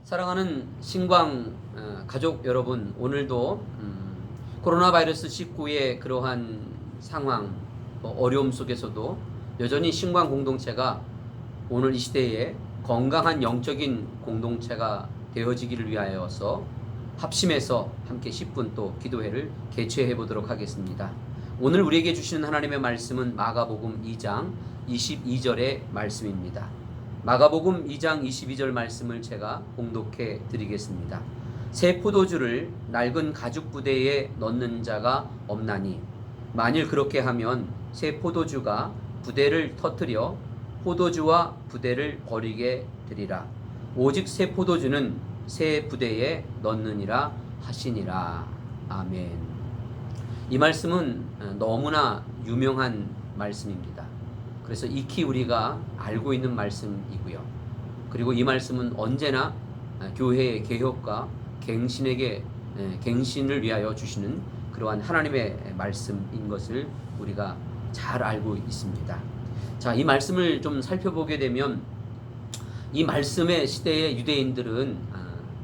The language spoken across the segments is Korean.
사랑하는 신광 가족 여러분, 오늘도 코로나 바이러스 19의 그러한 상황, 어려움 속에서도 여전히 신광 공동체가 오늘 이 시대에 건강한 영적인 공동체가 되어지기를 위하여서 합심해서 함께 10분 또 기도회를 개최해 보도록 하겠습니다. 오늘 우리에게 주시는 하나님의 말씀은 마가복음 2장 22절의 말씀입니다. 마가복음 2장 22절 말씀을 제가 봉독해 드리겠습니다. 새 포도주를 낡은 가죽 부대에 넣는 자가 없나니 만일 그렇게 하면 새 포도주가 부대를 터뜨려 포도주와 부대를 버리게 되리라. 오직 새 포도주는 새 부대에 넣느니라 하시니라. 아멘. 이 말씀은 너무나 유명한 말씀입니다. 그래서 익히 우리가 알고 있는 말씀이고요. 그리고 이 말씀은 언제나 교회의 개혁과 갱신을 위하여 주시는 그러한 하나님의 말씀인 것을 우리가 잘 알고 있습니다. 자, 이 말씀을 좀 살펴보게 되면 이 말씀의 시대의 유대인들은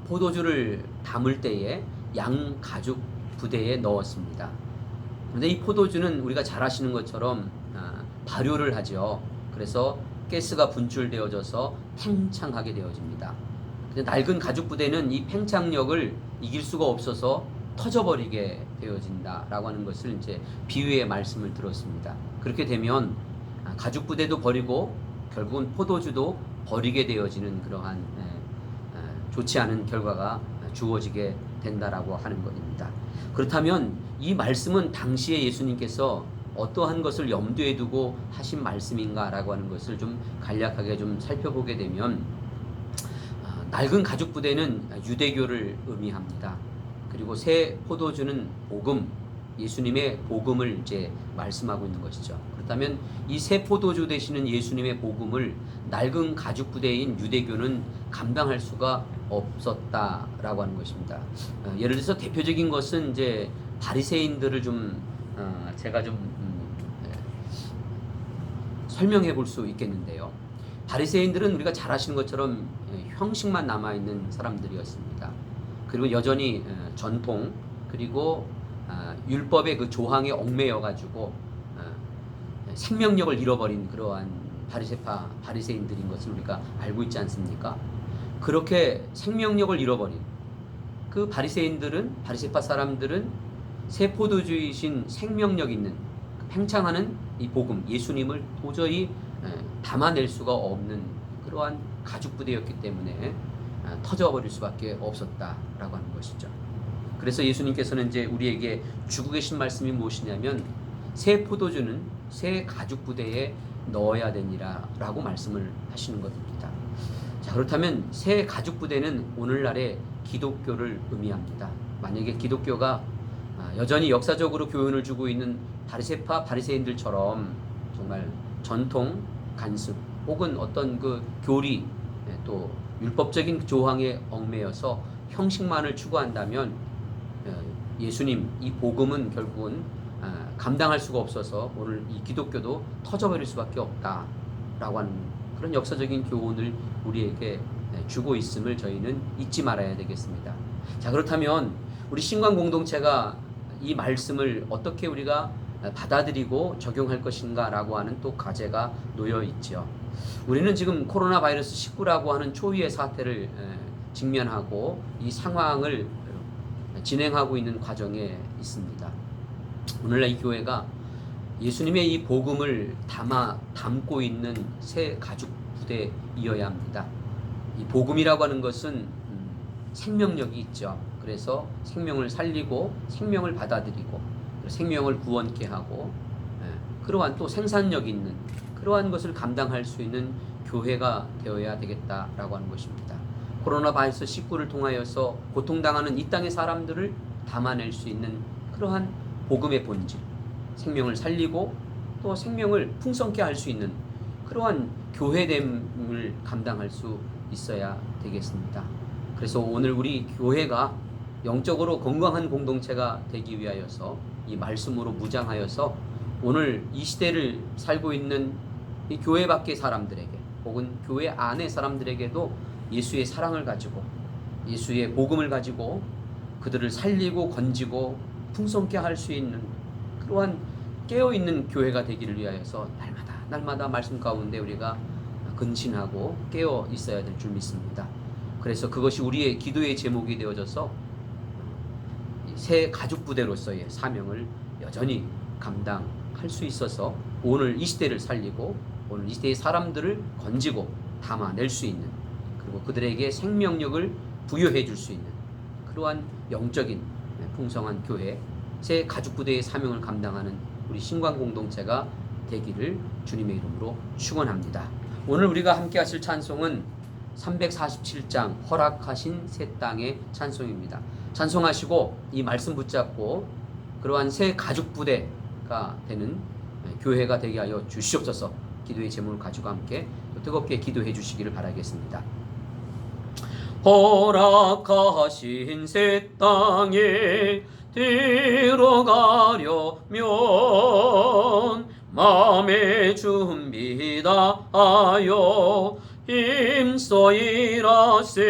포도주를 담을 때에 양 가죽 부대에 넣었습니다. 그런데 이 포도주는 우리가 잘 아시는 것처럼 발효를 하죠. 그래서 가스가 분출되어져서 팽창하게 되어집니다. 근데 낡은 가죽 부대는 이 팽창력을 이길 수가 없어서 터져버리게 되어진다라고 하는 것을 이제 비유의 말씀을 들었습니다. 그렇게 되면 가죽 부대도 버리고 결국은 포도주도 버리게 되어지는 그러한 좋지 않은 결과가 주어지게 된다라고 하는 것입니다. 그렇다면 이 말씀은 당시에 예수님께서 어떠한 것을 염두에 두고 하신 말씀인가라고 하는 것을 좀 간략하게 좀 살펴보게 되면 낡은 가죽 부대는 유대교를 의미합니다. 그리고 새 포도주는 복음, 예수님의 복음을 이제 말씀하고 있는 것이죠. 그렇다면 이 새 포도주 되시는 예수님의 복음을 낡은 가죽 부대인 유대교는 감당할 수가 없었다라고 하는 것입니다. 예를 들어서 대표적인 것은 이제 바리새인들을 좀 제가 좀 설명해 볼 수 있겠는데요. 바리새인들은 우리가 잘 아시는 것처럼 형식만 남아 있는 사람들이었습니다. 그리고 여전히 전통 그리고 율법의 그 조항에 얽매여 가지고 생명력을 잃어버린 그러한 바리새인들인 것을 우리가 알고 있지 않습니까? 그렇게 생명력을 잃어버린 그 바리새파 사람들은 새 포도주이신 생명력 있는 팽창하는 이 복음 예수님을 도저히 담아낼 수가 없는 그러한 가죽 부대였기 때문에 터져버릴 수밖에 없었다라고 하는 것이죠. 그래서 예수님께서는 이제 우리에게 주고 계신 말씀이 무엇이냐면 새 포도주는 새 가죽 부대에 넣어야 되니라라고 말씀을 하시는 것입니다. 자, 그렇다면 새 가죽 부대는 오늘날의 기독교를 의미합니다. 만약에 기독교가 여전히 역사적으로 교훈을 주고 있는 바리새인들처럼 정말 전통, 간습 혹은 어떤 그 교리 또 율법적인 조항에 얽매여서 형식만을 추구한다면 예수님 이 복음은 결국은 감당할 수가 없어서 오늘 이 기독교도 터져버릴 수밖에 없다라고 하는 그런 역사적인 교훈을 우리에게 주고 있음을 저희는 잊지 말아야 되겠습니다. 자, 그렇다면 우리 신광 공동체가 이 말씀을 어떻게 우리가 받아들이고 적용할 것인가라고 하는 또 과제가 놓여 있죠. 우리는 지금 코로나 바이러스 19라고 하는 초유의 사태를 직면하고 이 상황을 진행하고 있는 과정에 있습니다. 오늘날 이 교회가 예수님의 이 복음을 담고 있는 새 가죽 부대이어야 합니다. 이 복음이라고 하는 것은 생명력이 있죠. 그래서 생명을 살리고 생명을 받아들이고 생명을 구원케 하고 그러한 또 생산력 있는 그러한 것을 감당할 수 있는 교회가 되어야 되겠다라고 하는 것입니다. 코로나 바이러스 19를 통하여서 고통당하는 이 땅의 사람들을 담아낼 수 있는 그러한 복음의 본질, 생명을 살리고 또 생명을 풍성케 할 수 있는 그러한 교회됨을 감당할 수 있어야 되겠습니다. 그래서 오늘 우리 교회가 영적으로 건강한 공동체가 되기 위하여서 이 말씀으로 무장하여서 오늘 이 시대를 살고 있는 이 교회 밖의 사람들에게 혹은 교회 안의 사람들에게도 예수의 사랑을 가지고 예수의 복음을 가지고 그들을 살리고 건지고 풍성케 할 수 있는 그러한 깨어있는 교회가 되기를 위하여서 날마다 말씀 가운데 우리가 근신하고 깨어 있어야 될 줄 믿습니다. 그래서 그것이 우리의 기도의 제목이 되어져서 새 가족 부대로서의 사명을 여전히 감당할 수 있어서 오늘 이 시대를 살리고 오늘 이 시대의 사람들을 건지고 담아낼 수 있는, 그리고 그들에게 생명력을 부여해 줄 수 있는 그러한 영적인 풍성한 교회, 새 가족 부대의 사명을 감당하는 우리 신관 공동체가 되기를 주님의 이름으로 축원합니다. 오늘 우리가 함께 하실 찬송은 347장 허락하신 새 땅의 찬송입니다. 찬송하시고 이 말씀 붙잡고 그러한 새 가족 부대가 되는 교회가 되게 하여 주시옵소서. 기도의 제목을 가지고 함께 뜨겁게 기도해 주시기를 바라겠습니다. 허락하신 새 땅에 들어가려면 마음의 준비 다하여 힘써 일하세.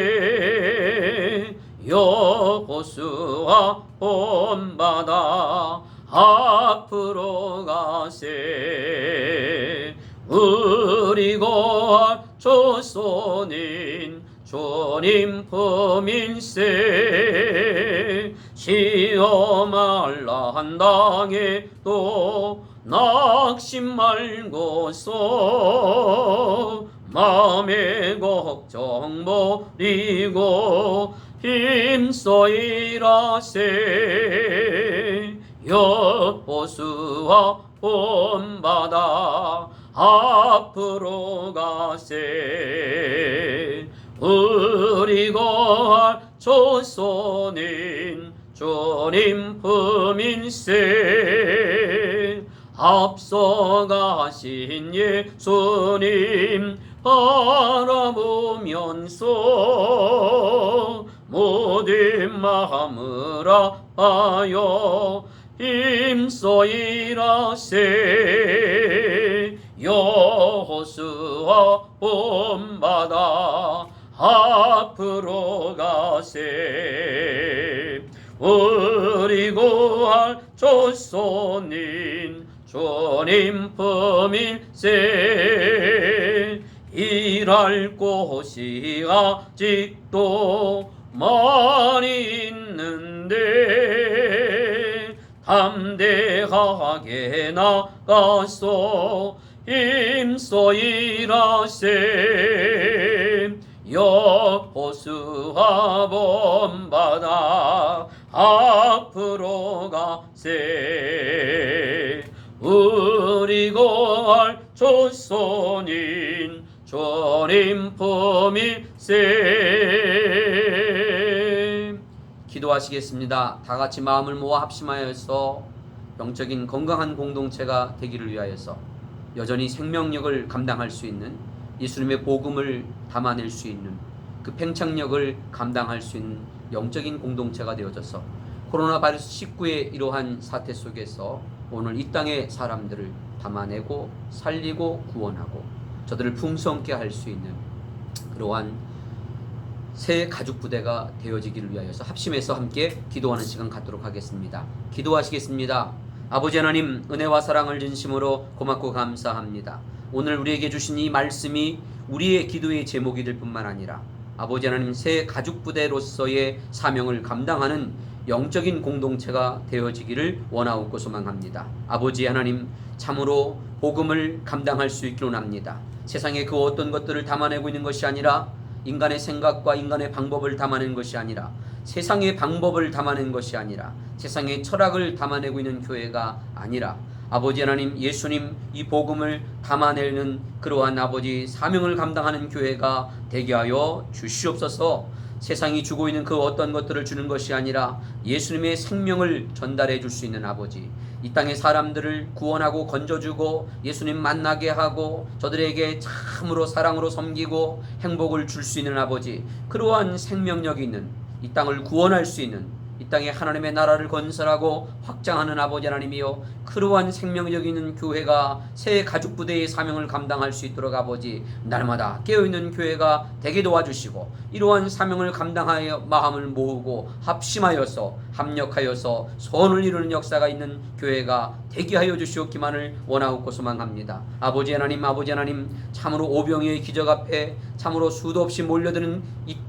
여호수아 본받아 앞으로 가세. 우리 고할 조선인 주님 품일세. 시험할란 당해도 낙심 말고서 마음의 걱정 버리고 힘써 일하세. 여호수아 본받아 앞으로 가세. 우리 고할 조선인 주님 품일세. 앞서가신 예수님 바라보면서 모든 마음을 아하여 힘써 일하세. 여호수아 본받아 앞으로 가세. 우리 구할 조선인 주님 품일세. 일할 곳이 아직도 많이 있는데 담대하게 나가서 힘써 일하세. 여호수아 본받아 앞으로 가세. 우리 고할 조선인 주님 품일세. 기도하시겠습니다. 다 같이 마음을 모아 합심하여서 영적인 건강한 공동체가 되기를 위하여서 여전히 생명력을 감당할 수 있는, 예수님의 복음을 담아낼 수 있는 그 팽창력을 감당할 수 있는 영적인 공동체가 되어져서 코로나 바이러스 19의 이러한 사태 속에서 오늘 이 땅의 사람들을 담아내고 살리고 구원하고 저들을 풍성케 할 수 있는 그러한 새 가족 부대가 되어지기를 위하여서 합심해서 함께 기도하는 시간 갖도록 하겠습니다. 기도하시겠습니다. 아버지 하나님, 은혜와 사랑을 진심으로 고맙고 감사합니다. 오늘 우리에게 주신 이 말씀이 우리의 기도의 제목이 될 뿐만 아니라 아버지 하나님, 새 가족 부대로서의 사명을 감당하는 영적인 공동체가 되어지기를 원하옵고 소망합니다. 아버지 하나님, 참으로 복음을 감당할 수 있기를 원합니다. 세상에 그 어떤 것들을 담아내고 있는 것이 아니라, 인간의 생각과 인간의 방법을 담아낸 것이 아니라, 세상의 방법을 담아낸 것이 아니라, 세상의 철학을 담아내고 있는 교회가 아니라, 아버지 하나님, 예수님 이 복음을 담아내는 그러한 아버지 사명을 감당하는 교회가 되게 하여 주시옵소서. 세상이 주고 있는 그 어떤 것들을 주는 것이 아니라 예수님의 생명을 전달해 줄 수 있는 아버지, 이 땅의 사람들을 구원하고 건져주고 예수님 만나게 하고 저들에게 참으로 사랑으로 섬기고 행복을 줄 수 있는 아버지, 그러한 생명력이 있는, 이 땅을 구원할 수 있는 이 땅에 하나님의 나라를 건설하고 확장하는 아버지 하나님이여, 그러한 생명력 있는 교회가 새 가족부대의 사명을 감당할 수 있도록 아버지 날마다 깨어있는 교회가 되게 도와주시고, 이러한 사명을 감당하여 마음을 모으고 합심하여서 합력하여서 선을 이루는 역사가 있는 교회가 되게 하여 주시옵기만을 원하옵고 소망합니다. 아버지 하나님, 참으로 오병이의 기적 앞에 참으로 수도 없이 몰려드는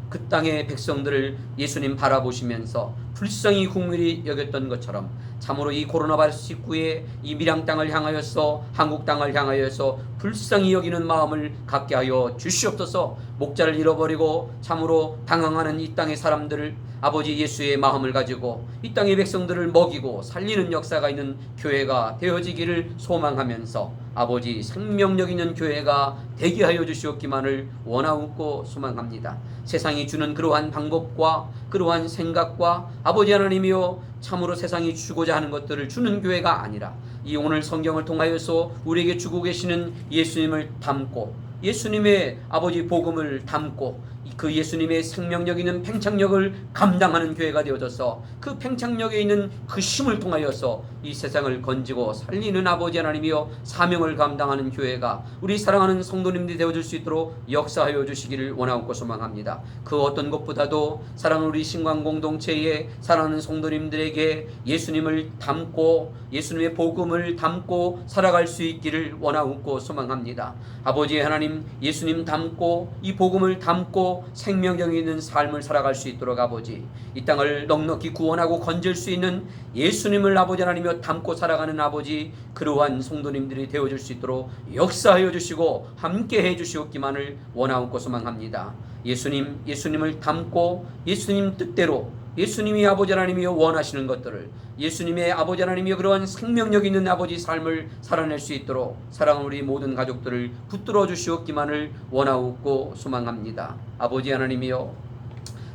그 땅의 백성들을 예수님 바라보시면서 불쌍히 국민이 여겼던 것처럼, 참으로 이 코로나 바이러스 19에 이 밀양 땅을 향하여서 한국 땅을 향하여서 불쌍히 여기는 마음을 갖게 하여 주시옵소서. 목자를 잃어버리고 참으로 당황하는 이 땅의 사람들을 아버지 예수의 마음을 가지고 이 땅의 백성들을 먹이고 살리는 역사가 있는 교회가 되어지기를 소망하면서 아버지 생명력 있는 교회가 되게 하여 주시옵기만을 원하옵고 소망합니다. 세상이 주는 그러한 방법과 그러한 생각과 아버지 하나님이여, 참으로 세상이 주고자 하는 것들을 주는 교회가 아니라 이 오늘 성경을 통하여서 우리에게 주고 계시는 예수님을 담고, 예수님의 아버지 복음을 담고, 그 예수님의 생명력 있는 팽창력을 감당하는 교회가 되어져서 그 팽창력에 있는 그 힘을 통하여서 이 세상을 건지고 살리는 아버지 하나님이여, 사명을 감당하는 교회가 우리 사랑하는 성도님들이 되어줄 수 있도록 역사하여 주시기를 원하고 소망합니다. 그 어떤 것보다도 사랑하는 우리 신광 공동체의 사랑하는 성도님들에게 예수님을 담고 예수님의 복음을 담고 살아갈 수 있기를 원하고 소망합니다. 아버지 하나님, 예수님 담고 이 복음을 담고 생명력 있는 삶을 살아갈 수 있도록 아버지, 이 땅을 넉넉히 구원하고 건질 수 있는 예수님을 아버지 하나님이여 담고 살아가는 아버지, 그러한 성도님들이 되어줄 수 있도록 역사하여 주시고 함께 해주시옵기만을 원하옵고 소망합니다. 예수님을 담고 예수님 뜻대로, 예수님이 아버지 하나님이여 원하시는 것들을, 예수님의 아버지 하나님이여 그러한 생명력 있는 아버지 삶을 살아낼 수 있도록 사랑하는 우리 모든 가족들을 붙들어 주시옵기만을 원하옵고 소망합니다. 아버지 하나님이여,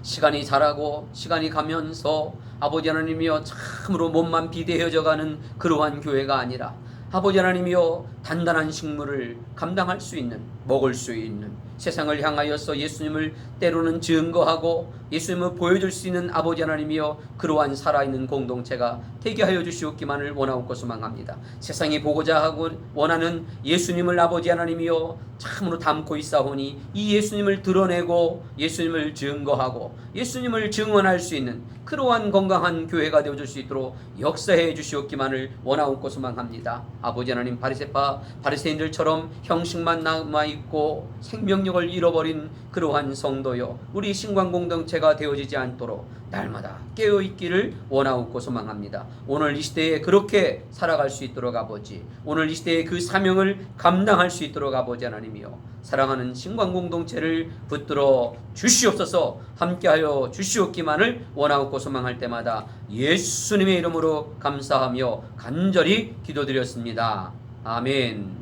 시간이 자라고 시간이 가면서 아버지 하나님이여 참으로 몸만 비대해져 가는 그러한 교회가 아니라 아버지 하나님이여 단단한 식물을 감당할 수 있는, 먹을 수 있는, 세상을 향하여서 예수님을 때로는 증거하고 예수님을 보여줄 수 있는 아버지 하나님이여 그러한 살아있는 공동체가 되게 하여 주시옵기만을 원하옵고 소망합니다. 세상이 보고자 하고 원하는 예수님을 아버지 하나님이여 참으로 담고 있사오니 이 예수님을 드러내고 예수님을 증거하고 예수님을 증언할 수 있는 그러한 건강한 교회가 되어줄 수 있도록 역사해 주시옵기만을 원하옵고 소망합니다. 아버지 하나님, 바리새인들처럼 형식만 남아있고 생명력을 잃어버린 그러한 성도여, 우리 신광공동체가 되어지지 않도록 날마다 깨어있기를 원하옵고 소망합니다. 오늘 이 시대에 그렇게 살아갈 수 있도록 아버지, 오늘 이 시대에 그 사명을 감당할 수 있도록 아버지 하나님이여 사랑하는 신광공동체를 붙들어 주시옵소서. 함께하여 주시옵기만을 원하옵고 소망할 때마다 예수님의 이름으로 감사하며 간절히 기도드렸습니다. 아멘.